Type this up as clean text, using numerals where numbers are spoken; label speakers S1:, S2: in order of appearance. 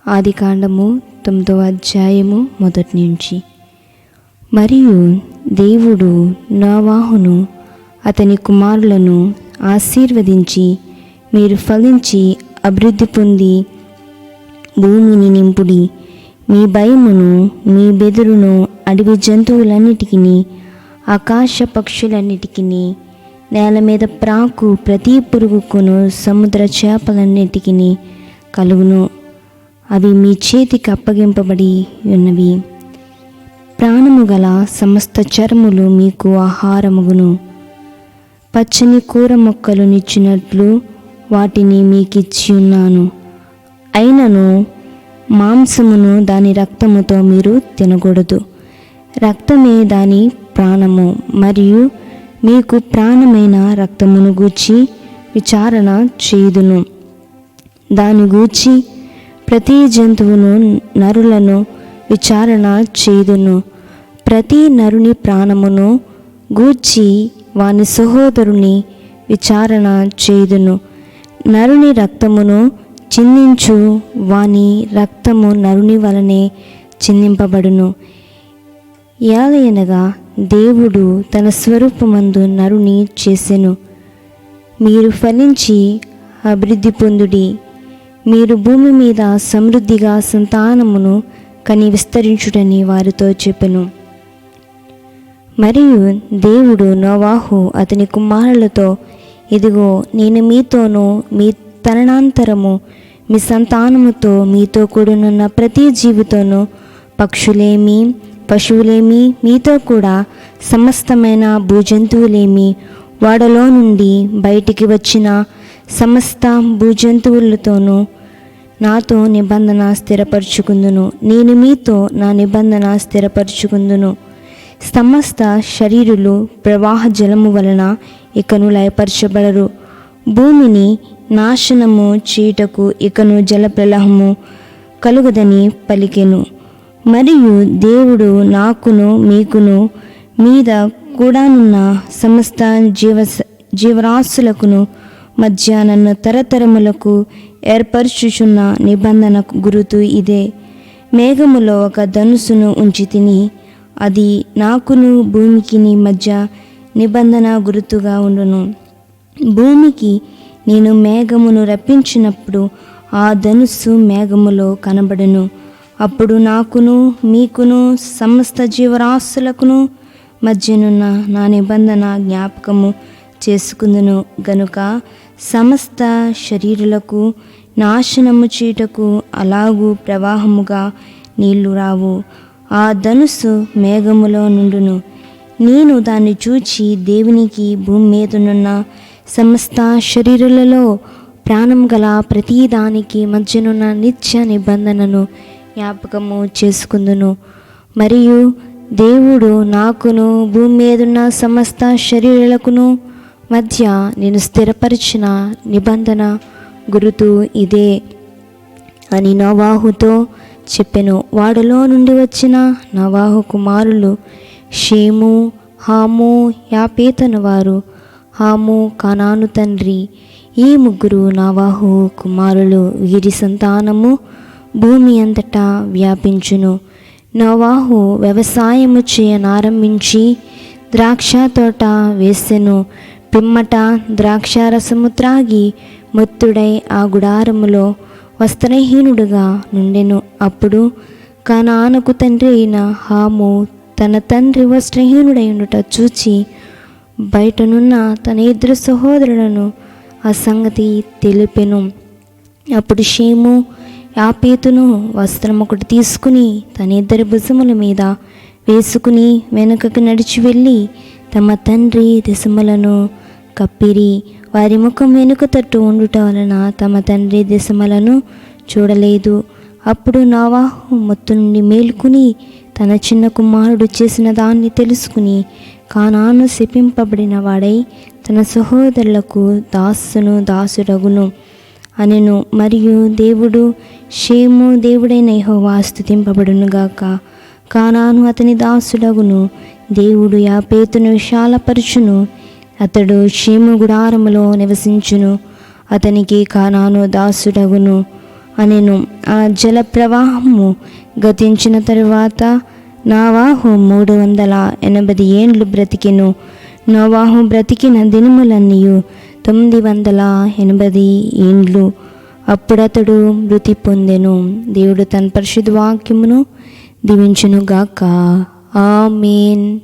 S1: ఆదికాండము 9వ అధ్యాయము మొదటి నుంచి. మరియు దేవుడు నోవాహును అతని కుమారులను ఆశీర్వదించి, మీరు ఫలించి అభివృద్ధి పొంది భూమిని నింపుడి, మీ భయమును మీ బెదురును అడవి జంతువులన్నిటికీ, ఆకాశ పక్షులన్నిటికీ, నేల మీద ప్రాకు ప్రతి పురుగుకును, సముద్ర చేపలన్నిటికీ కలుగును. అవి మీ చేతికి అప్పగింపబడి ఉన్నవి. ప్రాణము గల సమస్త చర్ములు మీకు ఆహారముగును. పచ్చని కూర మొక్కలు నిచ్చినట్లు వాటిని మీకిచ్చి ఉన్నాను. అయినను మాంసమును దాని రక్తముతో మీరు తినకూడదు. రక్తమే దాని ప్రాణము, మరియు మీకు ప్రాణమైన రక్తమును గూర్చి విచారణ చేయుదును. దాని గూర్చి ప్రతి జంతువును నరులను విచారణ చేయుదును. ప్రతి నరుని ప్రాణమును గూర్చి వాని సహోదరుని విచారణ చేయుదును. నరుని రక్తమును చిందించు వాని రక్తము నరుని వలనే చిందింపబడును. ఏలయనగా దేవుడు తన స్వరూపమందు నరుని చేసెను. మీరు ఫలించి అభివృద్ధి పొందుడి, మీరు భూమి మీద సమృద్ధిగా సంతానమును కని విస్తరించుడని వారితో చెప్పెను. మరియు దేవుడు నోవాహు అతని కుమారులతో, ఇదిగో నేను మీతోనూ మీ తదనంతరము మీ సంతానముతో మీతో కూడునున్న ప్రతి జీవితోనూ, పక్షులేమి పశువులేమి, మీతో కూడా సమస్తమైన భూజంతువులేమి, వాడలో నుండి బయటికి వచ్చిన సమస్త భూజంతువులతోనూ నాతో నిబంధన స్థిరపరచుకుందును. నేను మీతో నా నిబంధన స్థిరపరచుకుందును. సమస్త శరీరులు ప్రవాహ జలము వలన ఇకను లయపరచబడరు. భూమిని నాశనము చేయుటకు ఇకను జలప్రలహము కలుగదని పలికెను. మరియు దేవుడు నాకును మీకును మీద కూడానున్న సమస్త జీవరాశులకును మధ్య నన్ను తరతరములకు ఏర్పరచుచున్న నిబంధన గురుతు ఇదే. మేఘములో ఒక ధనుసును ఉంచి తిని, అది నాకును భూమికిని మధ్య నిబంధన గురుతుగా ఉండును. భూమికి నేను మేఘమును రప్పించినప్పుడు ఆ ధనుస్సు మేఘములో కనబడును. అప్పుడు నాకును మీకును సమస్త జీవరాశులకును మధ్యనున్న నా నిబంధన జ్ఞాపకము చేసుకుందును. గనుక సమస్త శరీరులకు నాశనము చేయుటకు అలాగూ ప్రవాహముగా నీళ్లు రావు. ఆ ధనుస్సు మేఘములో నుండును. నేను దాన్ని చూచి దేవునికి భూమి మీదనున్న సమస్త శరీరులలో ప్రాణం గల ప్రతిదానికి మధ్యనున్న నిత్య నిబంధనను జ్ఞాపకము చేసుకుందును. మరియు దేవుడు నాకును భూమి మీదున్న సమస్త శరీరులకును మధ్య నేను స్థిరపరిచిన నిబంధన గురుతు ఇదే అని నోవాహుతో చెప్పెను. వాడిలో నుండి వచ్చిన నోవాహు కుమారులు షేము, హాము, యాపేతను వారు. హాము కానాను తండ్రి. ఈ ముగ్గురు నోవాహు కుమారులు. వీరి సంతానము భూమి అంతటా వ్యాపించును. నోవాహు వ్యవసాయము చేయనారంభించి ద్రాక్ష తోట వేసెను. పిమ్మట ద్రాక్షారసము త్రాగి మొత్తుడై ఆ గుడారములో వస్త్రహీనుడుగా నుండెను. అప్పుడు కనానుకు తండ్రి అయిన హాము తన తండ్రి వస్త్రహీనుడై ఉండుట చూచి బయటనున్న తన ఇద్దరు సహోదరులను ఆ సంగతి తెలిపెను. అప్పుడు షేము యాపేతును వస్త్రం ఒకటి తీసుకుని తన ఇద్దరి భుజముల మీద వేసుకుని వెనుకకు నడిచి వెళ్ళి తమ తండ్రి దశములను కప్పిరి. వారి ముఖం వెనుక తట్టు ఉండుట వలన తమ తండ్రి దశములను చూడలేదు. అప్పుడు నోవాహు మత్తు నుండి మేలుకుని తన చిన్న కుమారుడు చేసిన దాన్ని తెలుసుకుని కానాను శపింపబడిన వాడై తన సహోదరులకు దాసుడగును అనెను. మరియు దేవుడు షేము దేవుడైన యెహోవా స్తుతింపబడునుగాక, కానాను అతని దాసుడగును. దేవుడు యాపేతును విశాలపరచును. అతడు షేము గుడారములో నివసించును. అతనికి కానాను దాసుడగును. అనెను. ఆ జల ప్రవాహము గతించిన తరువాత నోవాహు 380 ఏండ్లు బ్రతికెను. నోవాహు బ్రతికిన దినములన్నీ 980 ఏండ్లు. అప్పుడతడు మృతి పొందెను. దేవుడు తన పరిశుద్ధ వాక్యమును దీవించునుగాక. ఆమేన్.